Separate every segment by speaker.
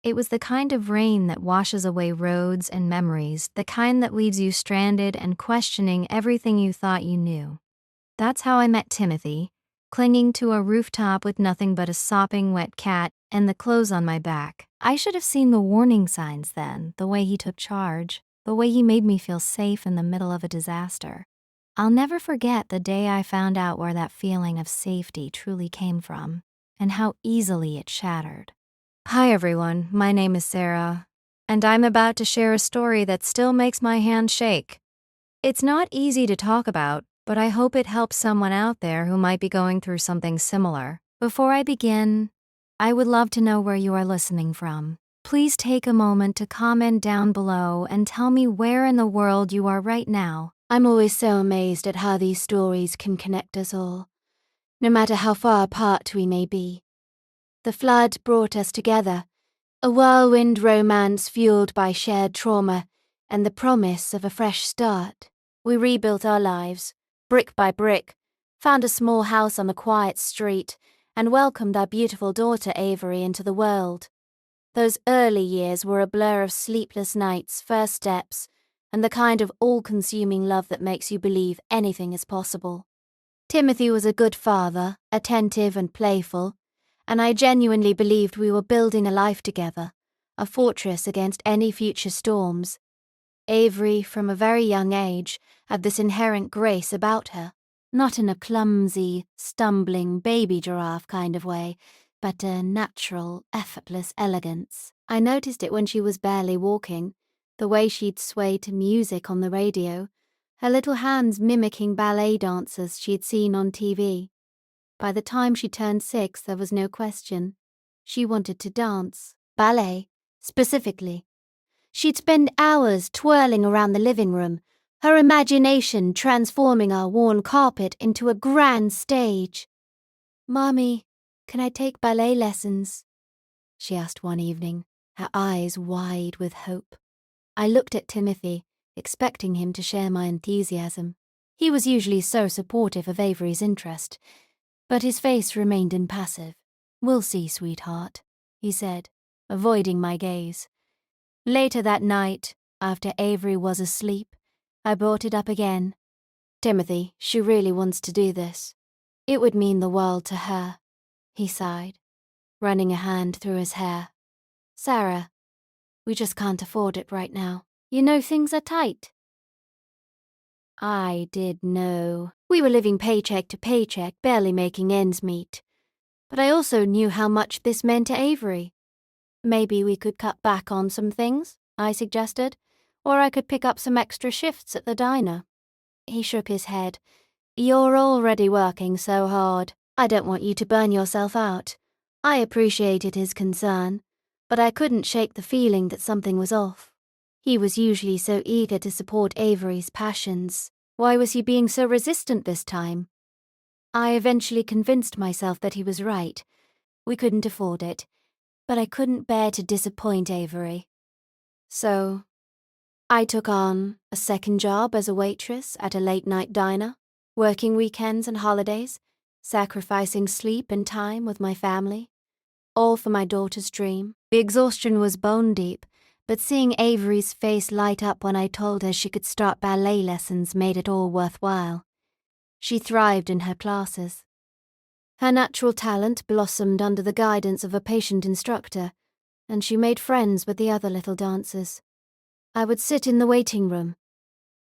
Speaker 1: It was the kind of rain that washes away roads and memories, the kind that leaves you stranded and questioning everything you thought you knew. That's how I met Timothy, clinging to a rooftop with nothing but a sopping wet cat and the clothes on my back. I should have seen the warning signs then, the way he took charge, the way he made me feel safe in the middle of a disaster. I'll never forget the day I found out where that feeling of safety truly came from, and how easily it shattered. Hi everyone, my name is Sarah, and I'm about to share a story that still makes my hand shake. It's not easy to talk about, but I hope it helps someone out there who might be going through something similar. Before I begin, I would love to know where you are listening from. Please take a moment to comment down below and tell me where in the world you are right now.
Speaker 2: I'm always so amazed at how these stories can connect us all, no matter how far apart we may be. The flood brought us together, a whirlwind romance fueled by shared trauma and the promise of a fresh start. We rebuilt our lives, brick by brick, found a small house on a quiet street, and welcomed our beautiful daughter Avery into the world. Those early years were a blur of sleepless nights, first steps, and the kind of all-consuming love that makes you believe anything is possible. Timothy was a good father, attentive and playful, and I genuinely believed we were building a life together, a fortress against any future storms. Avery, from a very young age, had this inherent grace about her, not in a clumsy, stumbling baby giraffe kind of way, but a natural, effortless elegance. I noticed it when she was barely walking, the way she'd sway to music on the radio, her little hands mimicking ballet dancers she'd seen on TV. By the time she turned 6, there was no question. She wanted to dance. Ballet, specifically. She'd spend hours twirling around the living room, her imagination transforming our worn carpet into a grand stage. "Mommy, can I take ballet lessons?" she asked one evening, her eyes wide with hope. I looked at Timothy, expecting him to share my enthusiasm. He was usually so supportive of Avery's interest, but his face remained impassive. "We'll see, sweetheart," he said, avoiding my gaze. Later that night, after Avery was asleep, I brought it up again. "Timothy, she really wants to do this. It would mean the world to her," he sighed, running a hand through his hair. "Sarah, we just can't afford it right now. You know things are tight." I did know. We were living paycheck to paycheck, barely making ends meet. But I also knew how much this meant to Avery. "Maybe we could cut back on some things," I suggested, "or I could pick up some extra shifts at the diner." He shook his head. "You're already working so hard. I don't want you to burn yourself out." I appreciated his concern, but I couldn't shake the feeling that something was off. He was usually so eager to support Avery's passions. Why was he being so resistant this time? I eventually convinced myself that he was right. We couldn't afford it, but I couldn't bear to disappoint Avery. So, I took on a second job as a waitress at a late-night diner, working weekends and holidays, sacrificing sleep and time with my family, all for my daughter's dream. The exhaustion was bone-deep, but seeing Avery's face light up when I told her she could start ballet lessons made it all worthwhile. She thrived in her classes. Her natural talent blossomed under the guidance of a patient instructor, and she made friends with the other little dancers. I would sit in the waiting room,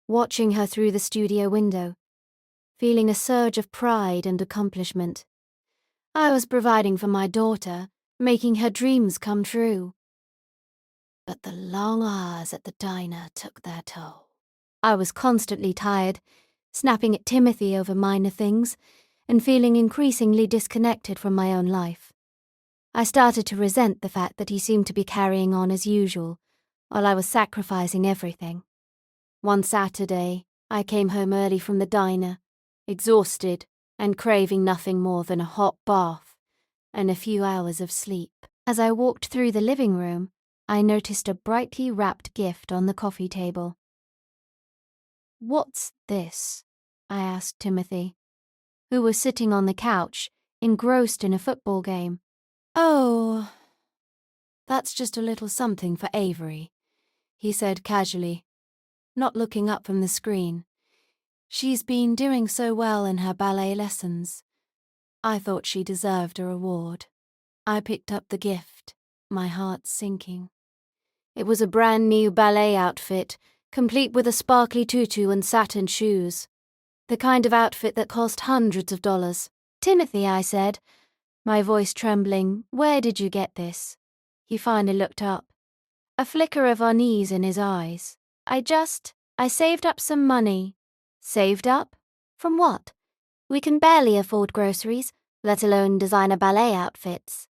Speaker 2: watching her through the studio window, feeling a surge of pride and accomplishment. I was providing for my daughter, making her dreams come true. But the long hours at the diner took their toll. I was constantly tired, snapping at Timothy over minor things, and feeling increasingly disconnected from my own life. I started to resent the fact that he seemed to be carrying on as usual, while I was sacrificing everything. One Saturday, I came home early from the diner, exhausted and craving nothing more than a hot bath and a few hours of sleep. As I walked through the living room, I noticed a brightly wrapped gift on the coffee table. "What's this?" I asked Timothy, who was sitting on the couch, engrossed in a football game. "Oh, "That's just a little something for Avery," he said casually, not looking up from the screen. "She's been doing so well in her ballet lessons. I thought she deserved a reward." I picked up the gift, my heart sinking. It was a brand new ballet outfit, complete with a sparkly tutu and satin shoes. The kind of outfit that cost hundreds of dollars. "Timothy," I said, my voice trembling, "where did you get this?" He finally looked up, a flicker of unease in his eyes. I saved up some money." "Saved up? From what? We can barely afford groceries, let alone designer ballet outfits."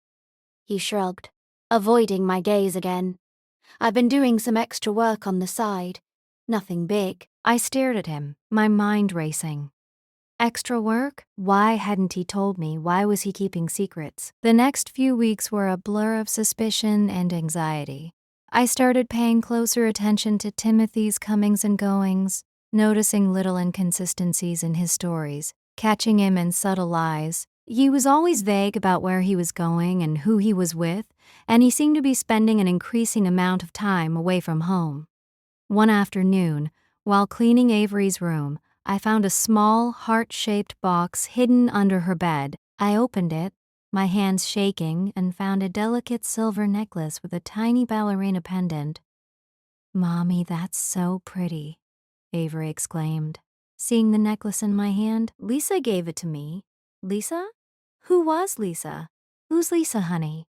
Speaker 2: He shrugged, avoiding my gaze again. "I've been doing some extra work on the side. Nothing big."
Speaker 1: I stared at him, my mind racing. Extra work? Why hadn't he told me? Why was he keeping secrets? The next few weeks were a blur of suspicion and anxiety. I started paying closer attention to Timothy's comings and goings, noticing little inconsistencies in his stories, catching him in subtle lies. He was always vague about where he was going and who he was with, and he seemed to be spending an increasing amount of time away from home. One afternoon, while cleaning Avery's room, I found a small, heart-shaped box hidden under her bed. I opened it, my hands shaking, and found a delicate silver necklace with a tiny ballerina pendant. "Mommy, that's so pretty," Avery exclaimed, seeing the necklace in my hand. "Lisa gave it to me." "Lisa? Who was Lisa? Who's Lisa, honey?"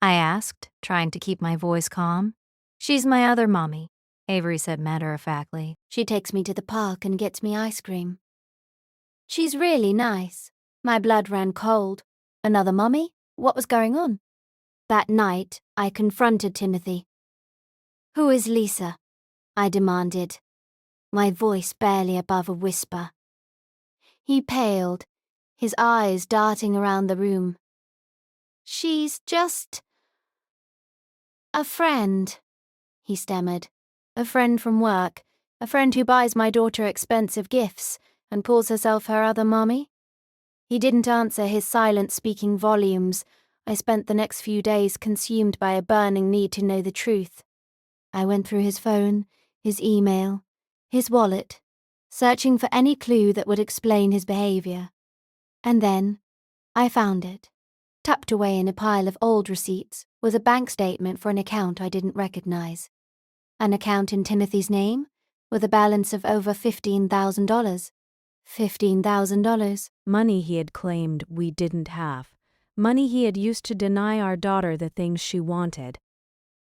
Speaker 1: I asked, trying to keep my voice calm. "She's my other mommy," Avery said matter-of-factly.
Speaker 2: "She takes me to the park and gets me ice cream. She's really nice." My blood ran cold. Another mummy? What was going on? That night, I confronted Timothy. "Who is Lisa?" I demanded, my voice barely above a whisper. He paled, his eyes darting around the room. "She's just a friend," he stammered. "A friend from work, a friend who buys my daughter expensive gifts and calls herself her other mommy?" He didn't answer, his silence speaking volumes. I spent the next few days consumed by a burning need to know the truth. I went through his phone, his email, his wallet, searching for any clue that would explain his behavior. And then I found it. Tucked away in a pile of old receipts was a bank statement for an account I didn't recognize. An account in Timothy's name, with a balance of over $15,000. $15,000.
Speaker 3: Money he had claimed we didn't have. Money he had used to deny our daughter the things she wanted.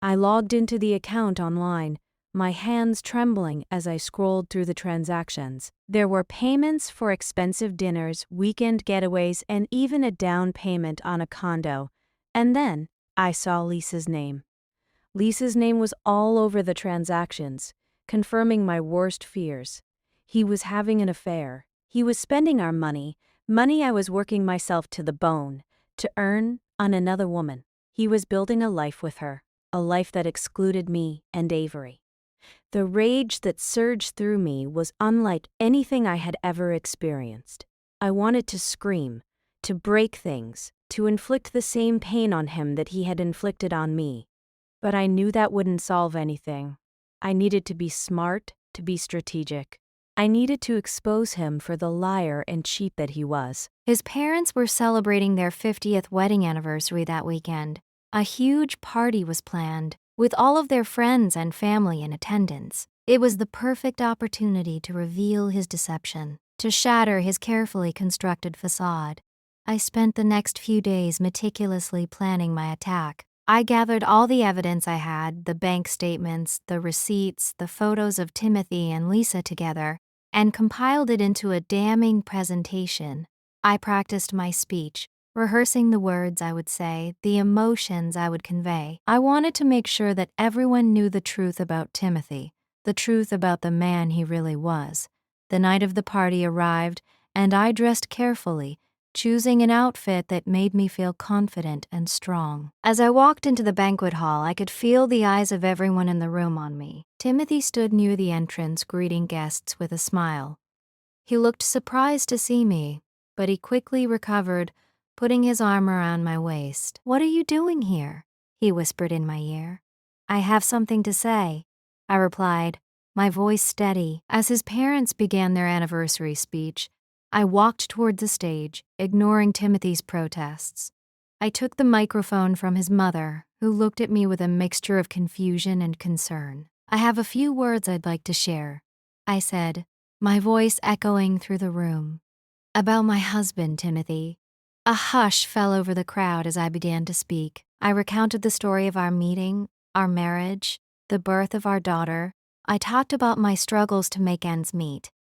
Speaker 3: I logged into the account online, my hands trembling as I scrolled through the transactions. There were payments for expensive dinners, weekend getaways, and even a down payment on a condo. And then I saw Lisa's name. Lisa's name was all over the transactions, confirming my worst fears. He was having an affair. He was spending our money I was working myself to the bone, to earn on another woman. He was building a life with her, a life that excluded me and Avery. The rage that surged through me was unlike anything I had ever experienced. I wanted to scream, to break things, to inflict the same pain on him that he had inflicted on me. But I knew that wouldn't solve anything. I needed to be smart, to be strategic. I needed to expose him for the liar and cheat that he was.
Speaker 1: His parents were celebrating their 50th wedding anniversary that weekend. A huge party was planned, with all of their friends and family in attendance. It was the perfect opportunity to reveal his deception, to shatter his carefully constructed facade. I spent the next few days meticulously planning my attack. I gathered all the evidence I had, the bank statements, the receipts, the photos of Timothy and Lisa together, and compiled it into a damning presentation. I practiced my speech, rehearsing the words I would say, the emotions I would convey. I wanted to make sure that everyone knew the truth about Timothy, the truth about the man he really was. The night of the party arrived, and I dressed carefully, choosing an outfit that made me feel confident and strong. As I walked into the banquet hall, I could feel the eyes of everyone in the room on me. Timothy stood near the entrance, greeting guests with a smile. He looked surprised to see me, but he quickly recovered, putting his arm around my waist. "What are you doing here?" he whispered in my ear. I have something to say, I replied, my voice steady. As his parents began their anniversary speech, I walked toward the stage, ignoring Timothy's protests. I took the microphone from his mother, who looked at me with a mixture of confusion and concern. I have a few words I'd like to share, I said, my voice echoing through the room. About my husband, Timothy. A hush fell over the crowd as I began to speak. I recounted the story of our meeting, our marriage, the birth of our daughter. I talked about my struggles to make ends meet,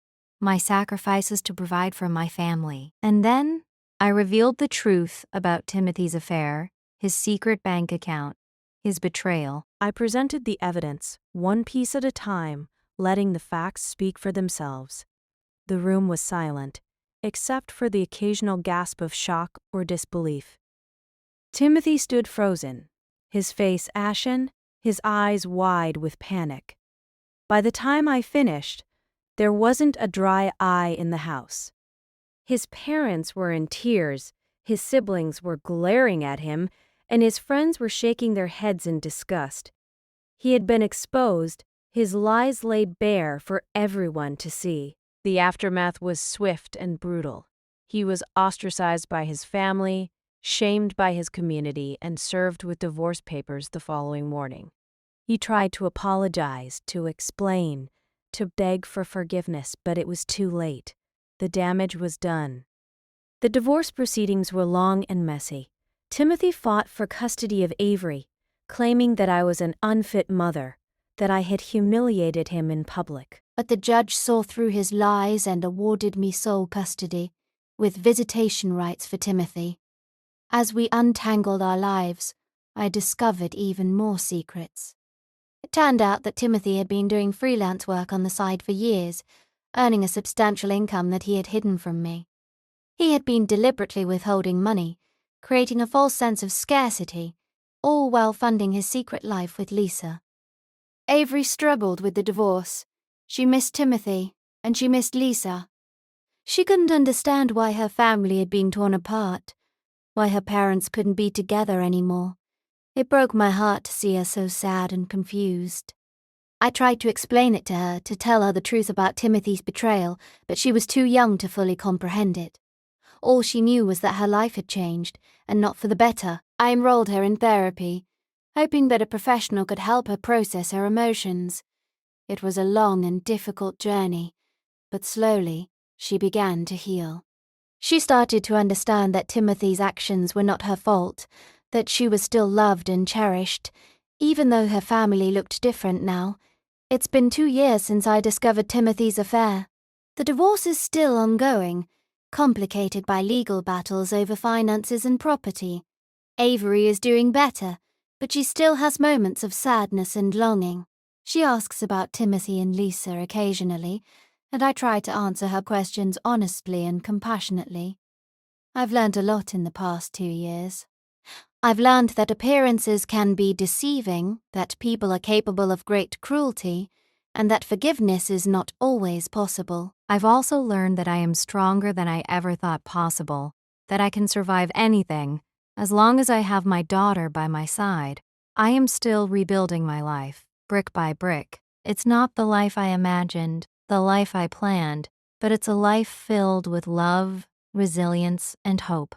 Speaker 1: my sacrifices to provide for my family. And then I revealed the truth about Timothy's affair, his secret bank account, his betrayal.
Speaker 3: I presented the evidence, one piece at a time, letting the facts speak for themselves. The room was silent, except for the occasional gasp of shock or disbelief. Timothy stood frozen, his face ashen, his eyes wide with panic. By the time I finished, there wasn't a dry eye in the house. His parents were in tears, his siblings were glaring at him, and his friends were shaking their heads in disgust. He had been exposed, his lies laid bare for everyone to see. The aftermath was swift and brutal. He was ostracized by his family, shamed by his community, and served with divorce papers the following morning. He tried to apologize, to explain, to beg for forgiveness, but it was too late. The damage was done. The divorce proceedings were long and messy. Timothy fought for custody of Avery, claiming that I was an unfit mother, that I had humiliated him in public.
Speaker 2: But the judge saw through his lies and awarded me sole custody, with visitation rights for Timothy. As we untangled our lives, I discovered even more secrets. It turned out that Timothy had been doing freelance work on the side for years, earning a substantial income that he had hidden from me. He had been deliberately withholding money, creating a false sense of scarcity, all while funding his secret life with Lisa. Avery struggled with the divorce. She missed Timothy, and she missed Lisa. She couldn't understand why her family had been torn apart, why her parents couldn't be together anymore. It broke my heart to see her so sad and confused. I tried to explain it to her, to tell her the truth about Timothy's betrayal, but she was too young to fully comprehend it. All she knew was that her life had changed, and not for the better. I enrolled her in therapy, hoping that a professional could help her process her emotions. It was a long and difficult journey, but slowly she began to heal. She started to understand that Timothy's actions were not her fault, that she was still loved and cherished, even though her family looked different now. It's been 2 years since I discovered Timothy's affair. The divorce is still ongoing, complicated by legal battles over finances and property. Avery is doing better, but she still has moments of sadness and longing. She asks about Timothy and Lisa occasionally, and I try to answer her questions honestly and compassionately. I've learned a lot in the past 2 years. I've learned that appearances can be deceiving, that people are capable of great cruelty, and that forgiveness is not always possible.
Speaker 1: I've also learned that I am stronger than I ever thought possible, that I can survive anything, as long as I have my daughter by my side. I am still rebuilding my life, brick by brick. It's not the life I imagined, the life I planned, but it's a life filled with love, resilience, and hope.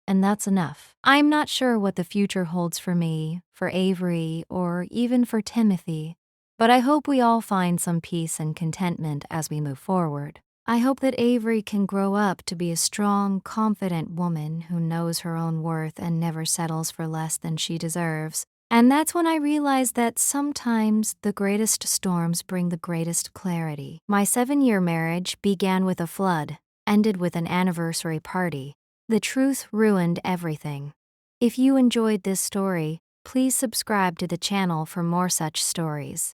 Speaker 1: And that's enough. I'm not sure what the future holds for me, for Avery, or even for Timothy, but I hope we all find some peace and contentment as we move forward. I hope that Avery can grow up to be a strong, confident woman who knows her own worth and never settles for less than she deserves. And that's when I realized that sometimes the greatest storms bring the greatest clarity. My 7-year marriage began with a flood, ended with an anniversary party. The truth ruined everything. If you enjoyed this story, please subscribe to the channel for more such stories.